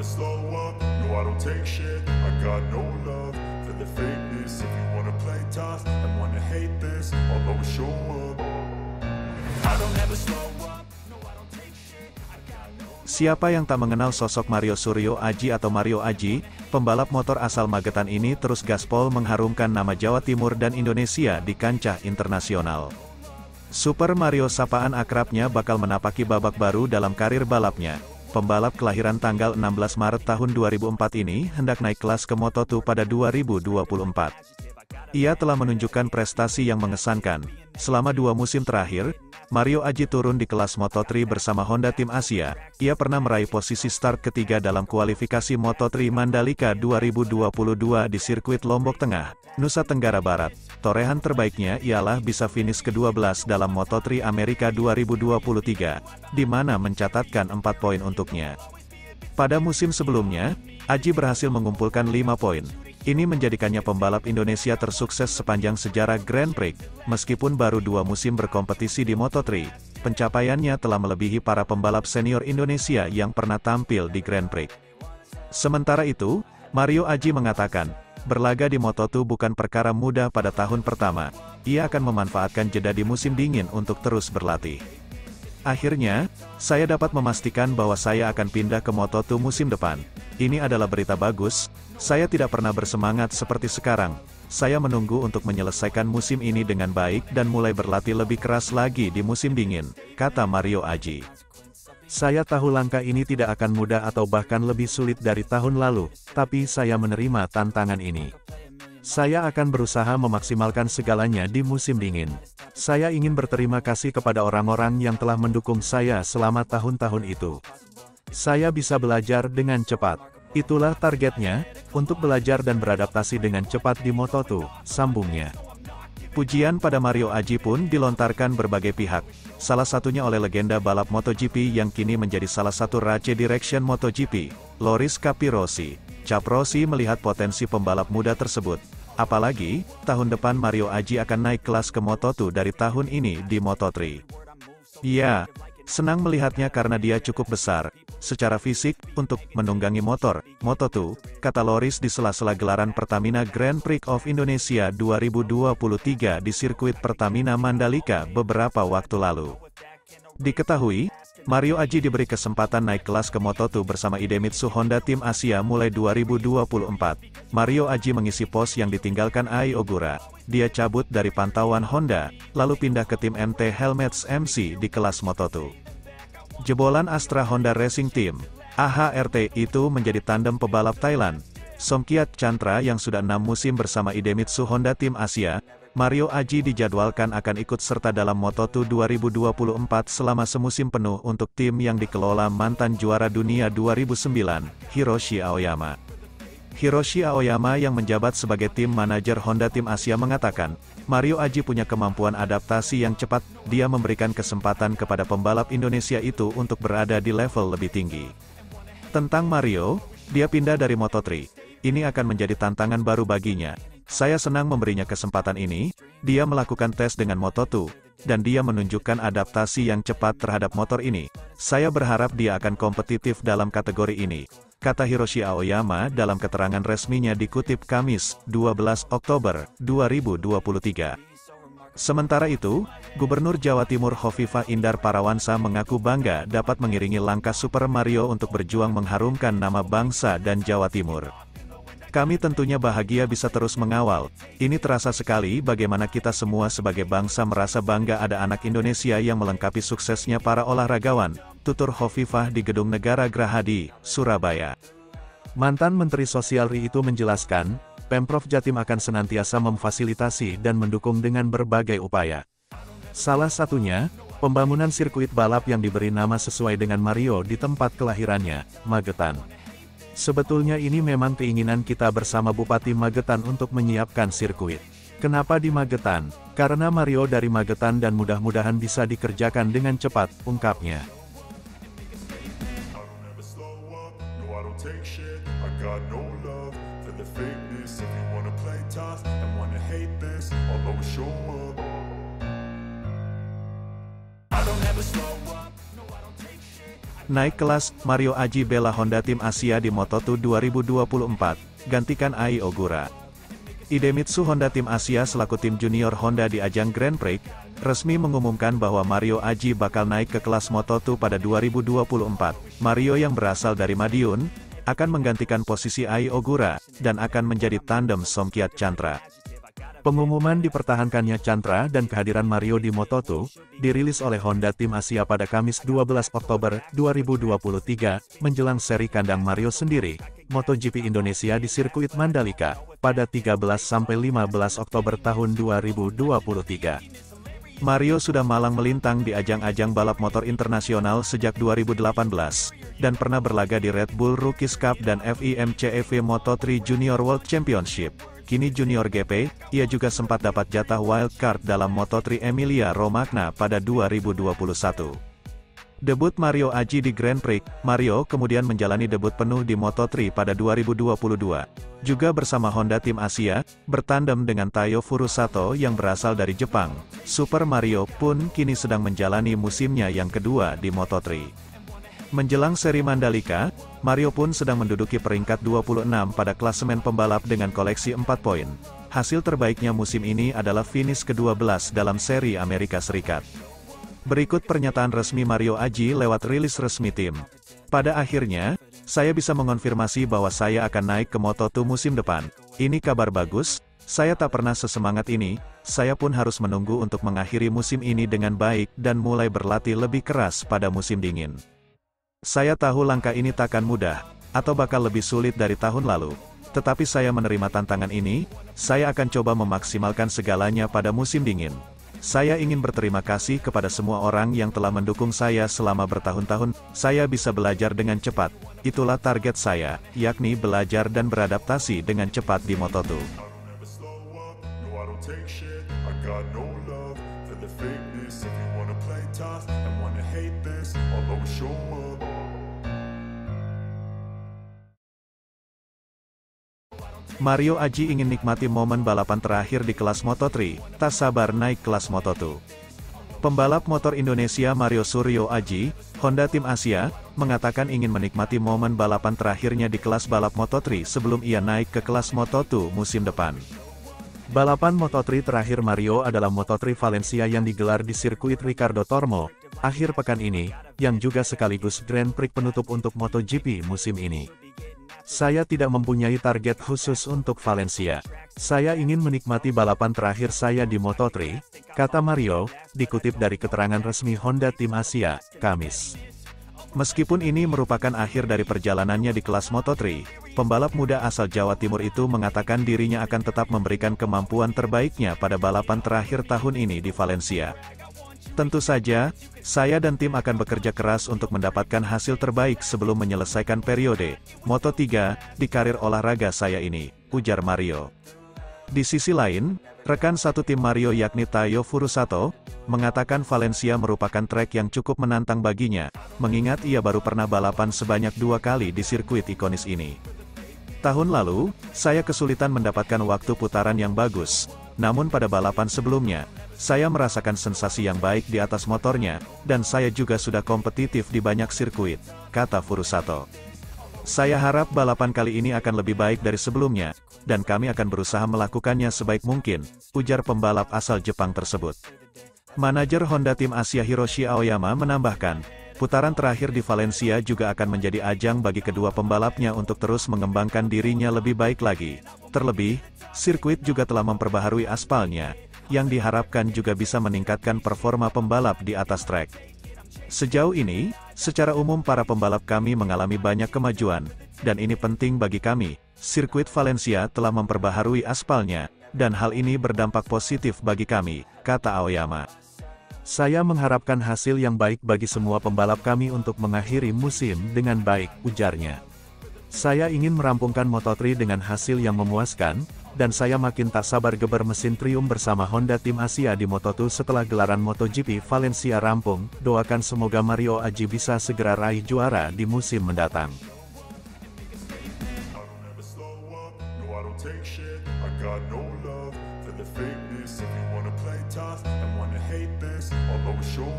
never slow up, no I don't take shit. I got no love for the fakeness. If you wanna play tough and wanna hate this, I'll always show up. I don't ever slow up, no I don't take shit. I got no. Siapa yang tak mengenal sosok Mario Suryo Aji atau Mario Aji, pembalap motor asal Magetan ini terus gaspol mengharumkan nama Jawa Timur dan Indonesia di kancah internasional. Super Mario sapaan akrabnya bakal menapaki babak baru dalam karir balapnya. Pembalap kelahiran tanggal 16 Maret tahun 2004 ini hendak naik kelas ke Moto2 pada 2024. Ia telah menunjukkan prestasi yang mengesankan. Selama 2 musim terakhir, Mario Aji turun di kelas Moto3 bersama Honda Tim Asia. Ia pernah meraih posisi start ketiga dalam kualifikasi Moto3 Mandalika 2022 di sirkuit Lombok Tengah, Nusa Tenggara Barat. Torehan terbaiknya ialah bisa finish ke-12 dalam Moto3 Amerika 2023, di mana mencatatkan 4 poin untuknya. Pada musim sebelumnya, Aji berhasil mengumpulkan 5 poin. Ini menjadikannya pembalap Indonesia tersukses sepanjang sejarah Grand Prix. Meskipun baru 2 musim berkompetisi di Moto3, pencapaiannya telah melebihi para pembalap senior Indonesia yang pernah tampil di Grand Prix. Sementara itu, Mario Aji mengatakan, berlaga di Moto2 bukan perkara mudah pada tahun pertama. Ia akan memanfaatkan jeda di musim dingin untuk terus berlatih. Akhirnya, saya dapat memastikan bahwa saya akan pindah ke Moto2 musim depan. Ini adalah berita bagus. Saya tidak pernah bersemangat seperti sekarang. Saya menunggu untuk menyelesaikan musim ini dengan baik dan mulai berlatih lebih keras lagi di musim dingin, kata Mario Aji. Saya tahu langkah ini tidak akan mudah atau bahkan lebih sulit dari tahun lalu, tapi saya menerima tantangan ini. Saya akan berusaha memaksimalkan segalanya di musim dingin. Saya ingin berterima kasih kepada orang-orang yang telah mendukung saya selama tahun-tahun itu. Saya bisa belajar dengan cepat. Itulah targetnya, untuk belajar dan beradaptasi dengan cepat di Moto2, sambungnya. Pujian pada Mario Aji pun dilontarkan berbagai pihak, salah satunya oleh legenda balap MotoGP yang kini menjadi salah satu Race Direction MotoGP, Loris Capirossi. Capirossi melihat potensi pembalap muda tersebut. Apalagi, tahun depan Mario Aji akan naik kelas ke Moto2 dari tahun ini di Moto3. Ya, senang melihatnya karena dia cukup besar secara fisik untuk menunggangi motor Moto2, kata Loris di sela-sela gelaran Pertamina Grand Prix of Indonesia 2023 di sirkuit Pertamina Mandalika beberapa waktu lalu. Diketahui, Mario Aji diberi kesempatan naik kelas ke Moto2 bersama Idemitsu Honda Tim Asia mulai 2024. Mario Aji mengisi pos yang ditinggalkan Ai Ogura. Dia cabut dari pantauan Honda, lalu pindah ke tim MT Helmets MC di kelas Moto2. Jebolan Astra Honda Racing Team, AHRT itu menjadi tandem pebalap Thailand, Somkiat Chantra yang sudah 6 musim bersama Idemitsu Honda Tim Asia. Mario Aji dijadwalkan akan ikut serta dalam Moto2 2024 selama semusim penuh untuk tim yang dikelola mantan juara dunia 2009, Hiroshi Aoyama. Hiroshi Aoyama yang menjabat sebagai tim manajer Honda Tim Asia mengatakan, Mario Aji punya kemampuan adaptasi yang cepat. Dia memberikan kesempatan kepada pembalap Indonesia itu untuk berada di level lebih tinggi. Tentang Mario, dia pindah dari Moto3. Ini akan menjadi tantangan baru baginya. Saya senang memberinya kesempatan ini. Dia melakukan tes dengan Moto2, dan dia menunjukkan adaptasi yang cepat terhadap motor ini. Saya berharap dia akan kompetitif dalam kategori ini, kata Hiroshi Aoyama dalam keterangan resminya dikutip Kamis, 12 Oktober 2023. Sementara itu, Gubernur Jawa Timur Hovifah Indar Parawansa mengaku bangga dapat mengiringi langkah Super Mario untuk berjuang mengharumkan nama bangsa dan Jawa Timur. Kami tentunya bahagia bisa terus mengawal. Ini terasa sekali bagaimana kita semua sebagai bangsa merasa bangga ada anak Indonesia yang melengkapi suksesnya para olahragawan, tutur Hovifah di Gedung Negara Gerahadi, Surabaya. Mantan Menteri Sosial RI itu menjelaskan, Pemprov Jatim akan senantiasa memfasilitasi dan mendukung dengan berbagai upaya. Salah satunya, pembangunan sirkuit balap yang diberi nama sesuai dengan Mario di tempat kelahirannya, Magetan. Sebetulnya ini memang keinginan kita bersama Bupati Magetan untuk menyiapkan sirkuit. Kenapa di Magetan? Karena Mario dari Magetan dan mudah-mudahan bisa dikerjakan dengan cepat, ungkapnya. Naik kelas, Mario Aji bela Honda Tim Asia di Moto2 2024, gantikan Ai Ogura. Idemitsu Honda Tim Asia selaku tim junior Honda di ajang Grand Prix, resmi mengumumkan bahwa Mario Aji bakal naik ke kelas Moto2 pada 2024. Mario yang berasal dari Madiun, akan menggantikan posisi Ai Ogura, dan akan menjadi tandem Somkiat Chantra. Pengumuman dipertahankannya Chantra dan kehadiran Mario di Moto2, dirilis oleh Honda Tim Asia pada Kamis 12 Oktober 2023, menjelang seri kandang Mario sendiri, MotoGP Indonesia di sirkuit Mandalika, pada 13-15 Oktober tahun 2023. Mario sudah malang melintang di ajang-ajang balap motor internasional sejak 2018, dan pernah berlaga di Red Bull Rookies Cup dan FIM-CEV Moto3 Junior World Championship. Kini Junior GP, ia juga sempat dapat jatah wildcard dalam Moto3 Emilia Romagna pada 2021. Debut Mario Aji di Grand Prix, Mario kemudian menjalani debut penuh di Moto3 pada 2022. Juga bersama Honda Tim Asia, bertandem dengan Taiyo Furusato yang berasal dari Jepang. Super Mario pun kini sedang menjalani musimnya yang kedua di Moto3. Menjelang seri Mandalika, Mario pun sedang menduduki peringkat 26 pada klasemen pembalap dengan koleksi 4 poin. Hasil terbaiknya musim ini adalah finish ke-12 dalam seri Amerika Serikat. Berikut pernyataan resmi Mario Aji lewat rilis resmi tim. Pada akhirnya, saya bisa mengonfirmasi bahwa saya akan naik ke Moto2 musim depan. Ini kabar bagus, saya tak pernah sesemangat ini, saya pun harus menunggu untuk mengakhiri musim ini dengan baik dan mulai berlatih lebih keras pada musim dingin. Saya tahu langkah ini takkan mudah, atau bakal lebih sulit dari tahun lalu. Tetapi saya menerima tantangan ini, saya akan coba memaksimalkan segalanya pada musim dingin. Saya ingin berterima kasih kepada semua orang yang telah mendukung saya selama bertahun-tahun. Saya bisa belajar dengan cepat. Itulah target saya, yakni belajar dan beradaptasi dengan cepat di Moto2. Mario Aji ingin nikmati momen balapan terakhir di kelas Moto3, tak sabar naik kelas Moto2. Pembalap motor Indonesia Mario Suryo Aji, Honda Tim Asia, mengatakan ingin menikmati momen balapan terakhirnya di kelas balap Moto3 sebelum ia naik ke kelas Moto2 musim depan. Balapan Moto3 terakhir Mario adalah Moto3 Valencia yang digelar di sirkuit Ricardo Tormo, akhir pekan ini, yang juga sekaligus Grand Prix penutup untuk MotoGP musim ini. Saya tidak mempunyai target khusus untuk Valencia. Saya ingin menikmati balapan terakhir saya di Moto3, kata Mario, dikutip dari keterangan resmi Honda Tim Asia, Kamis. Meskipun ini merupakan akhir dari perjalanannya di kelas Moto3, pembalap muda asal Jawa Timur itu mengatakan dirinya akan tetap memberikan kemampuan terbaiknya pada balapan terakhir tahun ini di Valencia. Tentu saja, saya dan tim akan bekerja keras untuk mendapatkan hasil terbaik sebelum menyelesaikan periode Moto3 di karir olahraga saya ini, ujar Mario. Di sisi lain, rekan satu tim Mario yakni Taiyo Furusato, mengatakan Valencia merupakan trek yang cukup menantang baginya, mengingat ia baru pernah balapan sebanyak 2 kali di sirkuit ikonis ini. Tahun lalu, saya kesulitan mendapatkan waktu putaran yang bagus, namun pada balapan sebelumnya, saya merasakan sensasi yang baik di atas motornya, dan saya juga sudah kompetitif di banyak sirkuit, kata Furusato. Saya harap balapan kali ini akan lebih baik dari sebelumnya, dan kami akan berusaha melakukannya sebaik mungkin, ujar pembalap asal Jepang tersebut. Manajer Honda Tim Asia Hiroshi Aoyama menambahkan, putaran terakhir di Valencia juga akan menjadi ajang bagi kedua pembalapnya untuk terus mengembangkan dirinya lebih baik lagi. Terlebih, sirkuit juga telah memperbaharui aspalnya, yang diharapkan juga bisa meningkatkan performa pembalap di atas trek. Sejauh ini, secara umum para pembalap kami mengalami banyak kemajuan, dan ini penting bagi kami. Sirkuit Valencia telah memperbaharui aspalnya, dan hal ini berdampak positif bagi kami, kata Aoyama. Saya mengharapkan hasil yang baik bagi semua pembalap kami untuk mengakhiri musim dengan baik, ujarnya. Saya ingin merampungkan Moto3 dengan hasil yang memuaskan, dan saya makin tak sabar geber mesin Triumph bersama Honda Tim Asia di Moto2 setelah gelaran MotoGP Valencia rampung. Doakan semoga Mario Aji bisa segera raih juara di musim mendatang. Show